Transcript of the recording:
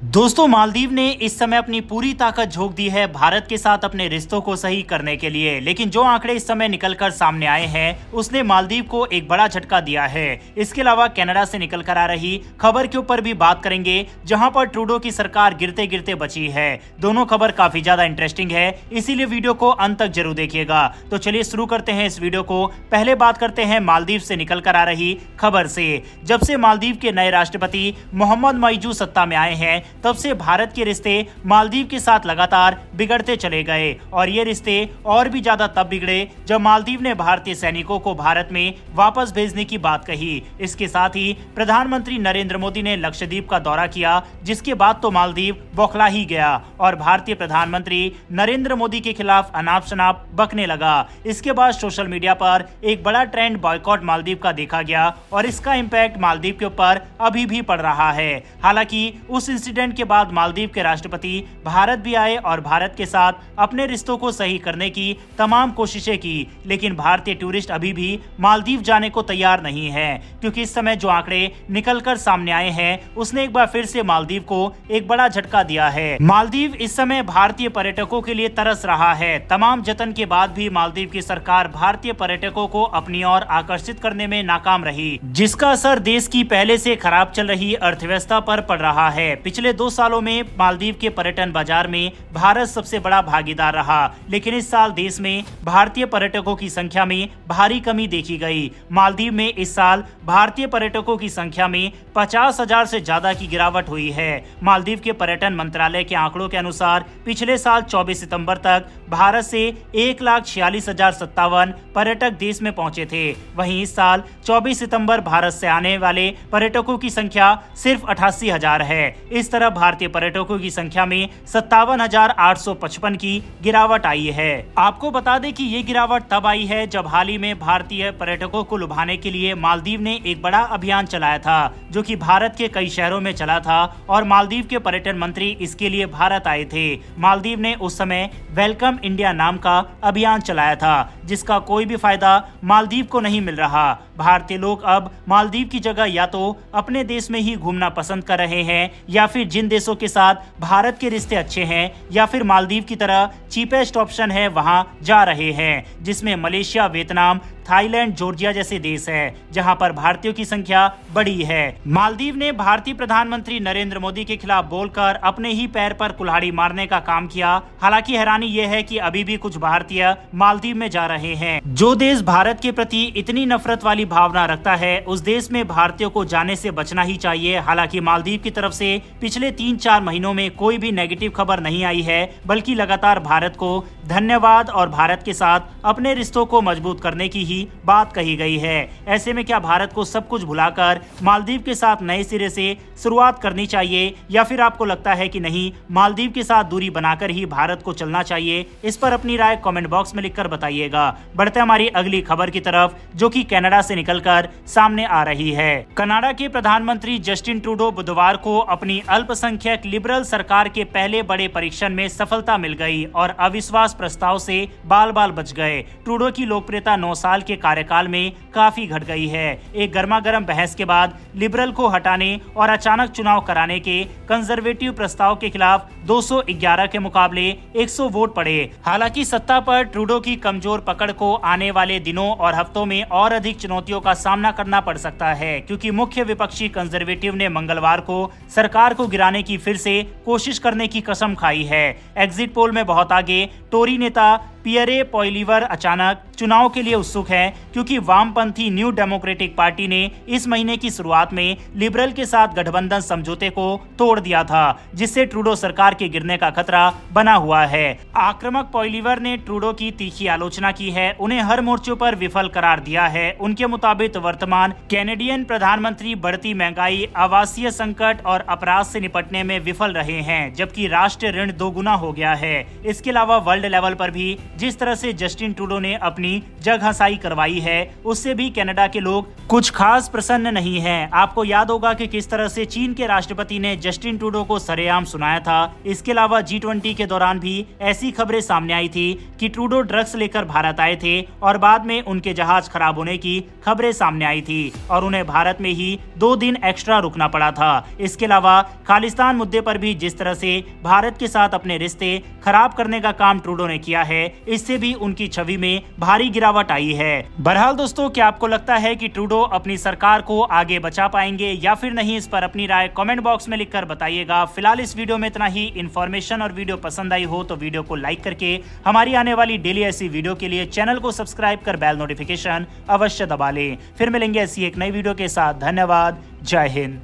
दोस्तों, मालदीव ने इस समय अपनी पूरी ताकत झोंक दी है भारत के साथ अपने रिश्तों को सही करने के लिए। लेकिन जो आंकड़े इस समय निकलकर सामने आए हैं उसने मालदीव को एक बड़ा झटका दिया है। इसके अलावा कनाडा से निकलकर आ रही खबर के ऊपर भी बात करेंगे, जहां पर ट्रूडो की सरकार गिरते गिरते बची है। दोनों खबर काफी ज्यादा इंटरेस्टिंग है, इसीलिए वीडियो को अंत तक जरूर देखिएगा। तो चलिए शुरू करते हैं इस वीडियो को। पहले बात करते हैं मालदीव से निकलकर आ रही खबर से। जब से मालदीव के नए राष्ट्रपति मोहम्मद मोइजू सत्ता में आए हैं, तब से भारत के रिश्ते मालदीव के साथ लगातार बिगड़ते चले गए और ये रिश्ते और भी ज्यादा तब बिगड़े जब मालदीव ने भारतीय सैनिकों को भारत में वापस भेजने की बात कही। इसके साथ ही प्रधानमंत्री नरेंद्र मोदी ने लक्षद्वीप का दौरा किया, जिसके बाद तो मालदीव बौखला ही गया और भारतीय प्रधानमंत्री नरेंद्र मोदी के खिलाफ अनाप शनाप बकने लगा। इसके बाद सोशल मीडिया पर एक बड़ा ट्रेंड बॉयकॉट मालदीव का देखा गया और इसका इम्पैक्ट मालदीव के ऊपर अभी भी पड़ रहा है। हालांकि उस इंसिडेंट के बाद मालदीव के राष्ट्रपति भारत भी आए और भारत के साथ अपने रिश्तों को सही करने की तमाम कोशिशें की, लेकिन भारतीय टूरिस्ट अभी भी मालदीव जाने को तैयार नहीं है, क्योंकि इस समय जो आंकड़े निकलकर सामने आए हैं उसने एक बार फिर से मालदीव को एक बड़ा झटका दिया है। मालदीव इस समय भारतीय पर्यटकों के लिए तरस रहा है। तमाम जतन के बाद भी मालदीव की सरकार भारतीय पर्यटकों को अपनी ओर आकर्षित करने में नाकाम रही, जिसका असर देश की पहले से खराब चल रही अर्थव्यवस्था पर पड़ रहा है। पिछले 2 सालों में मालदीव के पर्यटन बाजार में भारत सबसे बड़ा भागीदार रहा, लेकिन इस साल देश में भारतीय पर्यटकों की संख्या में भारी कमी देखी गई। मालदीव में इस साल भारतीय पर्यटकों की संख्या में 50,000 से ज्यादा की गिरावट हुई है। मालदीव के पर्यटन मंत्रालय के आंकड़ों के अनुसार पिछले साल 24 सितंबर तक भारत से 1,46,057 पर्यटक देश में पहुंचे थे। वहीं इस साल 24 सितंबर भारत से आने वाले पर्यटकों की संख्या सिर्फ 88,000 है। इस तरह भारतीय पर्यटकों की संख्या में 57,855 की गिरावट आई है। आपको बता दें कि ये गिरावट तब आई है जब हाल ही में भारतीय पर्यटकों को लुभाने के लिए मालदीव ने एक बड़ा अभियान चलाया था, जो कि भारत के कई शहरों में चला था और मालदीव के पर्यटन मंत्री इसके लिए भारत आए थे। मालदीव ने उस समय वेलकम इंडिया नाम का अभियान चलाया था, जिसका कोई भी फायदा मालदीव को नहीं मिल रहा। भारतीय लोग अब मालदीव की जगह या तो अपने देश में ही घूमना पसंद कर रहे हैं, या फिर जिन देशों के साथ भारत के रिश्ते अच्छे हैं या फिर मालदीव की तरह चीपेस्ट ऑप्शन है वहां जा रहे हैं, जिसमें मलेशिया, वियतनाम, थाईलैंड, जॉर्जिया जैसे देश है, जहां पर भारतीयों की संख्या बड़ी है। मालदीव ने भारतीय प्रधानमंत्री नरेंद्र मोदी के खिलाफ बोलकर अपने ही पैर पर कुल्हाड़ी मारने का काम किया। हालांकि हैरानी यह है कि अभी भी कुछ भारतीय मालदीव में जा रहे हैं। जो देश भारत के प्रति इतनी नफरत वाली भावना रखता है, उस देश में भारतीयों को जाने से बचना ही चाहिए। हालांकि मालदीव की तरफ से पिछले 3-4 महीनों में कोई भी नेगेटिव खबर नहीं आई है, बल्कि लगातार भारत को धन्यवाद और भारत के साथ अपने रिश्तों को मजबूत करने की ही बात कही गई है। ऐसे में क्या भारत को सब कुछ भुलाकर मालदीव के साथ नए सिरे से शुरुआत करनी चाहिए, या फिर आपको लगता है कि नहीं, मालदीव के साथ दूरी बनाकर ही भारत को चलना चाहिए? इस पर अपनी राय कमेंट बॉक्स में लिखकर बताइएगा। बढ़ते हमारी अगली खबर की तरफ, जो कि कनाडा से निकलकर सामने आ रही है। कनाडा के प्रधानमंत्री जस्टिन ट्रूडो बुधवार को अपनी अल्पसंख्यक लिबरल सरकार के पहले बड़े परीक्षण में सफलता मिल गई और अविश्वास प्रस्ताव से बाल बाल बच गए। ट्रूडो की लोकप्रियता 9 साल के कार्यकाल में काफी घट गई है। एक गर्मागर्म बहस के बाद लिबरल को हटाने और अचानक चुनाव कराने के कंजर्वेटिव प्रस्ताव के खिलाफ 211 के मुकाबले 100 वोट पड़े। हालांकि सत्ता पर ट्रूडो की कमजोर पकड़ को आने वाले दिनों और हफ्तों में और अधिक चुनौतियों का सामना करना पड़ सकता है, क्योंकि मुख्य विपक्षी कंजर्वेटिव ने मंगलवार को सरकार को गिराने की फिर से कोशिश करने की कसम खाई है। एग्जिट पोल में बहुत आगे टोरी नेता पियरे पॉइलीवर अचानक चुनाव के लिए उत्सुक है, क्योंकि वामपंथी न्यू डेमोक्रेटिक पार्टी ने इस महीने की शुरुआत में लिबरल के साथ गठबंधन समझौते को तोड़ दिया था, जिससे ट्रूडो सरकार के गिरने का खतरा बना हुआ है। आक्रामक पॉइलीवर ने ट्रूडो की तीखी आलोचना की है, उन्हें हर मोर्चों पर विफल करार दिया है। उनके मुताबिक वर्तमान कैनेडियन प्रधानमंत्री बढ़ती महंगाई, आवासीय संकट और अपराध से निपटने में विफल रहे हैं, जबकि राष्ट्रीय ऋण 2 गुना हो गया है। इसके अलावा वर्ल्ड लेवल पर भी जिस तरह से जस्टिन ट्रूडो ने अपनी जगहंसाई करवाई है उससे भी कनाडा के लोग कुछ खास प्रसन्न नहीं हैं। आपको याद होगा कि किस तरह से चीन के राष्ट्रपति ने जस्टिन ट्रूडो को सरेआम सुनाया था। इसके अलावा G20 के दौरान भी ऐसी खबरें सामने आई थी कि ट्रूडो ड्रग्स लेकर भारत आए थे और बाद में उनके जहाज खराब होने की खबरें सामने आई थी और उन्हें भारत में ही 2 दिन एक्स्ट्रा रुकना पड़ा था। इसके अलावा खालिस्तान मुद्दे पर भी जिस तरह से भारत के साथ अपने रिश्ते खराब करने का काम ट्रूडो ने किया है, इससे भी उनकी छवि में भारी गिरावट आई है। बहरहाल दोस्तों, क्या आपको लगता है कि ट्रूडो अपनी सरकार को आगे बचा पाएंगे या फिर नहीं? इस पर अपनी राय कमेंट बॉक्स में लिखकर बताइएगा। फिलहाल इस वीडियो में इतना ही। इन्फॉर्मेशन और वीडियो पसंद आई हो तो वीडियो को लाइक करके हमारी आने वाली डेली ऐसी वीडियो के लिए चैनल को सब्सक्राइब कर बेल नोटिफिकेशन अवश्य दबा लें। फिर मिलेंगे ऐसी एक नई वीडियो के साथ। धन्यवाद। जय हिंद।